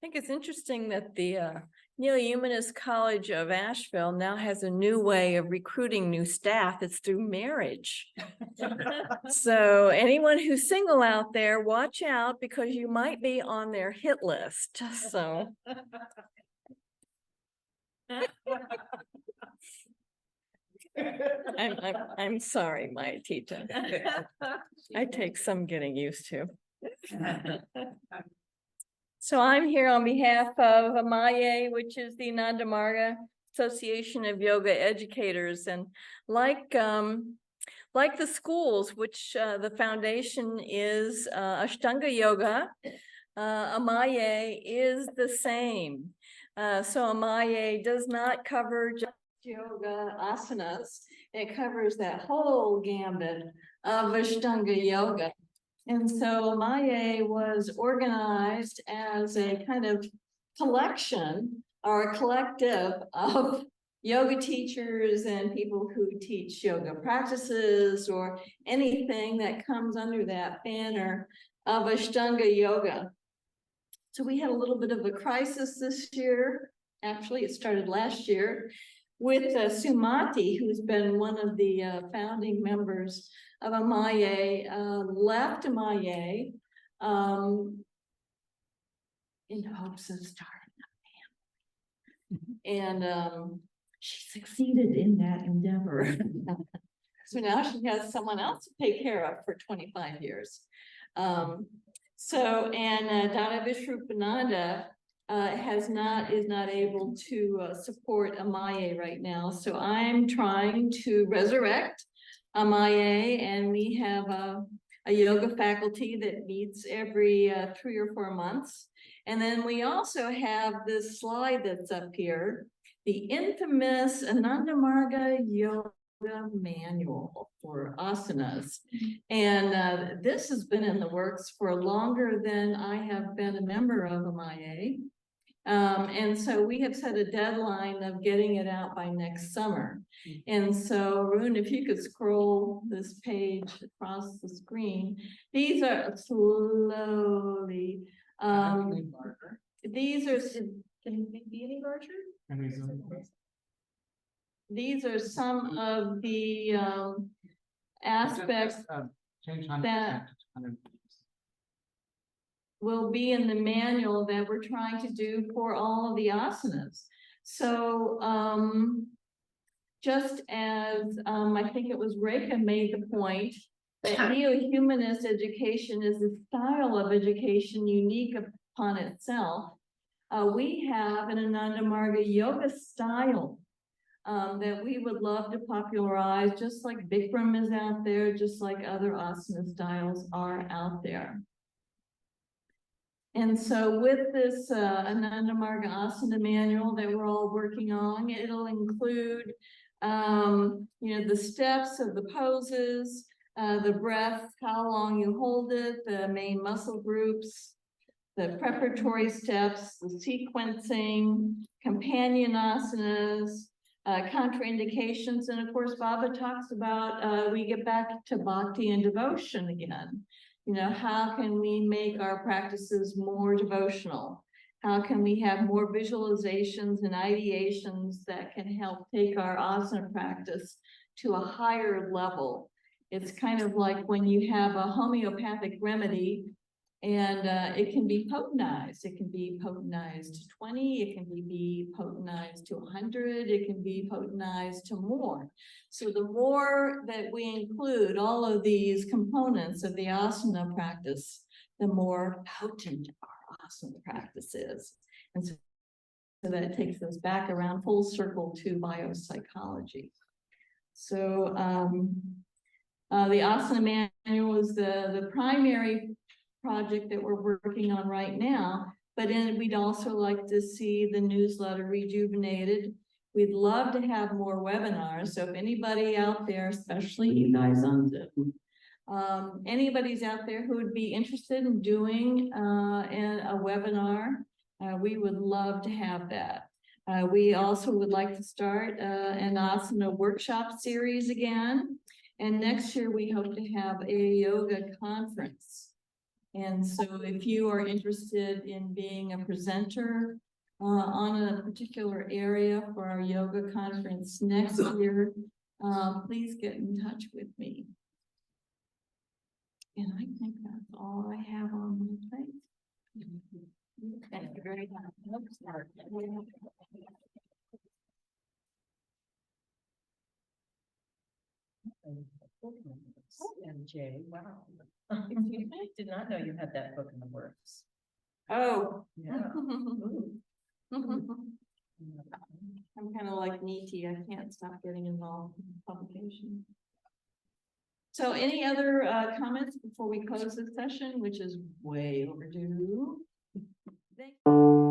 think it's interesting that the Neo-Humanist College of Asheville now has a new way of recruiting new staff. It's through marriage. So anyone who's single out there, watch out because you might be on their hit list. So. I'm sorry, my teacher. I take some getting used to. So I'm here on behalf of AMAYE, which is the Ananda Marga Association of Yoga Educators, and like the schools, which the foundation is Ashtanga Yoga, AMAYE is the same. So AMAYE does not cover just yoga asanas. It covers that whole gambit of Ashtanga Yoga. And so AMAYE was organized as a kind of collection or a collective of yoga teachers and people who teach yoga practices or anything that comes under that banner of Ashtanga Yoga. So we had a little bit of a crisis this year. Actually, it started last year with Sumati, who's been one of the founding members of AMAYE, left AMAYE in hopes of starting a family. And she succeeded in that endeavor. So now she has someone else to take care of for 25 years. Dada Vishrupananda is not able to support AMAYE right now. So I'm trying to resurrect AMAYE, and we have a yoga faculty that meets every 3 or 4 months. And then we also have this slide that's up here, the infamous Ananda Marga Yoga Manual for asanas. And this has been in the works for longer than I have been a member of AMAYE. And so we have set a deadline of getting it out by next summer. And so, Arun, if you could scroll this page across the screen, these are slowly. These are, can it be any larger? These are some of the aspects that will be in the manual that we're trying to do for all of the asanas. So just as I think it was Rekha made the point that neo-humanist education is a style of education unique upon itself, we have an Ananda Marga yoga style that we would love to popularize, just like Bikram is out there, just like other asana styles are out there. And so with this Ananda Marga Asana manual that we're all working on, it'll include, the steps of the poses, the breath, how long you hold it, the main muscle groups, the preparatory steps, the sequencing, companion asanas, contraindications, and of course, Baba talks about, we get back to bhakti and devotion again. How can we make our practices more devotional? How can we have more visualizations and ideations that can help take our asana practice to a higher level? It's kind of like when you have a homeopathic remedy and it can be potentized. It can be potentized to 20, it can be potentized to 100, it can be potentized to more. So the more that we include all of these components of the asana practice, the more potent our asana practice is. And so that takes us back around full circle to biopsychology. So the asana manual is the primary project that we're working on right now, but we'd also like to see the newsletter rejuvenated. We'd love to have more webinars. So if anybody out there, especially you guys on Zoom, anybody's out there who would be interested in doing a webinar, we would love to have that. We also would like to start an asana workshop series again. And next year we hope to have a yoga conference. And so if you are interested in being a presenter on a particular area for our yoga conference next year, please get in touch with me. And I think that's all I have on my plate. Thank you very much. MJ, wow. I did not know you had that book in the works. Oh. Yeah. I'm kind of like Niti. I can't stop getting involved in publication. So any other comments before we close this session, which is way overdue? Thank you.